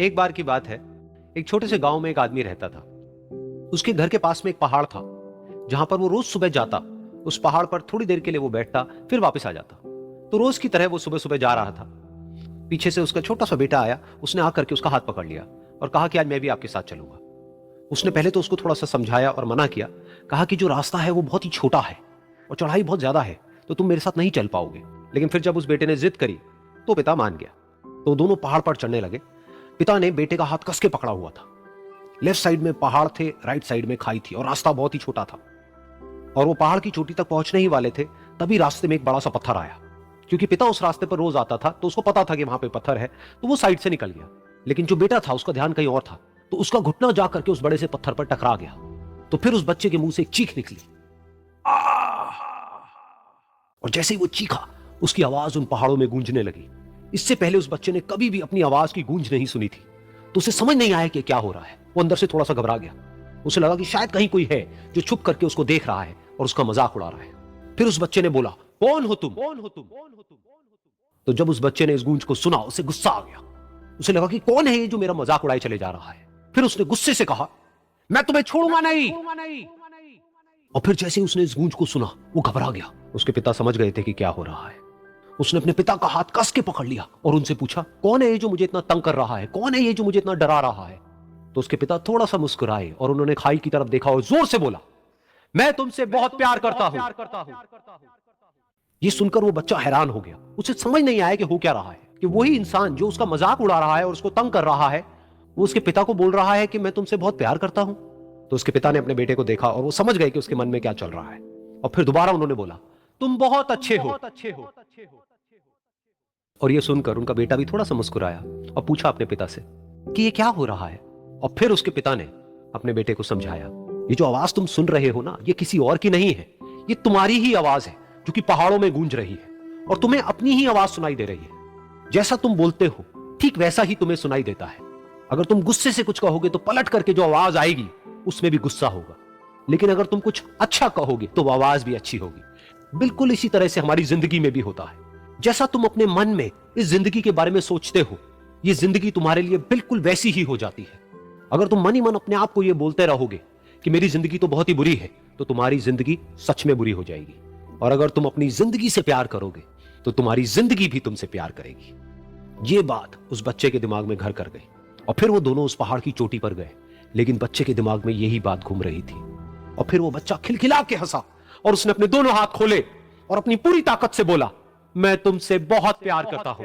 एक बार की बात है, एक छोटे से गांव में एक आदमी रहता था। उसके घर के पास में एक पहाड़ था, जहां पर वो रोज सुबह जाता। उस पहाड़ पर थोड़ी देर के लिए वो बैठता, फिर वापस आ जाता। तो रोज की तरह वो सुबह सुबह जा रहा था। पीछे से उसका छोटा सा बेटा आया। उसने आकर के उसका हाथ पकड़ लिया और कहा कि आज मैं भी आपके साथ चलूंगा। उसने पहले तो उसको थोड़ा सा समझाया और मना किया। कहा कि जो रास्ता है वो बहुत ही छोटा है और चढ़ाई बहुत ज्यादा है, तो तुम मेरे साथ नहीं चल पाओगे। लेकिन फिर जब उस बेटे ने जिद करी तो पिता मान गया। तो दोनों पहाड़ पर चढ़ने लगे। पिता ने बेटे का हाथ कस के पकड़ा हुआ था। लेफ्ट साइड में पहाड़ थे, राइट साइड में खाई थी और रास्ता बहुत ही छोटा था। और वो पहाड़ की चोटी तक पहुंचने ही वाले थे, तभी रास्ते में एक बड़ा सा पत्थर आया। क्योंकि पिता उस रास्ते पर रोज आता था, तो उसको पता था कि वहां पे पत्थर है, तो वो साइड से निकल गया। लेकिन जो बेटा था उसका ध्यान कहीं और था, तो उसका घुटना जा करके उस बड़े से पत्थर पर टकरा गया। तो फिर उस बच्चे के मुंह से एक चीख निकली। और जैसे ही वो चीखा, उसकी आवाज उन पहाड़ों में गूंजने लगी। इससे पहले उस बच्चे ने कभी भी अपनी आवाज की गूंज नहीं सुनी थी, तो उसे समझ नहीं आया कि क्या हो रहा है। वो अंदर से थोड़ा सा घबरा गया। उसे लगा कि शायद कहीं कोई है जो छुप करके उसको देख रहा है और उसका मजाक उड़ा रहा है। फिर उस बच्चे ने बोला, कौन हो तुम? कौन हो तुम? तो जब उस बच्चे ने इस गूंज को सुना, उसे गुस्सा आ गया। उसे लगा कि कौन है ये जो मेरा मजाक उड़ाए चले जा रहा है। फिर उसने गुस्से से कहा, मैं तुम्हें छोड़ूंगा नहीं। और फिर जैसे उसने इस गूंज को सुना, वो घबरा गया। उसके पिता समझ गए थे कि क्या हो रहा है। उसने अपने पिता का हाथ कस के पकड़ लिया और उनसे पूछा, कौन है ये जो मुझे इतना तंग कर रहा है? कौन है ये जो मुझे इतना डरा रहा है? तो उसके पिता थोड़ा सा मुस्कुराए और उन्होंने खाई की तरफ देखा और जोर से बोला, मैं तुमसे बहुत प्यार करता हूं। ये सुनकर वो बच्चा हैरान हो गया। उसे समझ नहीं आया कि हो क्या रहा है, कि वही इंसान जो उसका मजाक उड़ा रहा है और उसको तंग कर रहा है, वो उसके पिता को बोल रहा है कि मैं तुमसे बहुत प्यार करता हूं। तो उसके पिता ने अपने बेटे को देखा और वो समझ गए कि उसके मन में क्या चल रहा है। और फिर दोबारा उन्होंने बोला, तुम बहुत अच्छे हो। और ये सुनकर उनका बेटा भी थोड़ा सा मुस्कुराया और पूछा अपने पिता से कि ये क्या हो रहा है। और फिर उसके पिता ने अपने बेटे को समझाया, ये जो आवाज तुम सुन रहे हो ना, ये किसी और की नहीं है, ये तुम्हारी ही आवाज है जो कि पहाड़ों में गूंज रही है और तुम्हें अपनी ही आवाज सुनाई दे रही है। जैसा तुम बोलते हो ठीक वैसा ही तुम्हें सुनाई देता है। अगर तुम गुस्से से कुछ कहोगे तो पलट करके जो आवाज आएगी उसमें भी गुस्सा होगा, लेकिन अगर तुम कुछ अच्छा कहोगे तो वो आवाज भी अच्छी होगी। बिल्कुल इसी तरह से हमारी जिंदगी में भी होता है। जैसा तुम अपने मन में इस जिंदगी के बारे में सोचते हो, ये जिंदगी तुम्हारे लिए बिल्कुल वैसी ही हो जाती है। अगर तुम मन ही मन अपने आप को ये बोलते रहोगे कि मेरी जिंदगी तो बहुत ही बुरी है, तो तुम्हारी जिंदगी सच में बुरी हो जाएगी। और अगर तुम अपनी जिंदगी से प्यार करोगे तो तुम्हारी जिंदगी भी तुमसे प्यार करेगी। ये बात उस बच्चे के दिमाग में घर कर गई और फिर वो दोनों उस पहाड़ की चोटी पर गए। लेकिन बच्चे के दिमाग में यही बात घूम रही थी। और फिर वो बच्चा खिलखिला के हंसा और उसने अपने दोनों हाथ खोले और अपनी पूरी ताकत से बोला, मैं तुमसे बहुत प्यार करता हूं।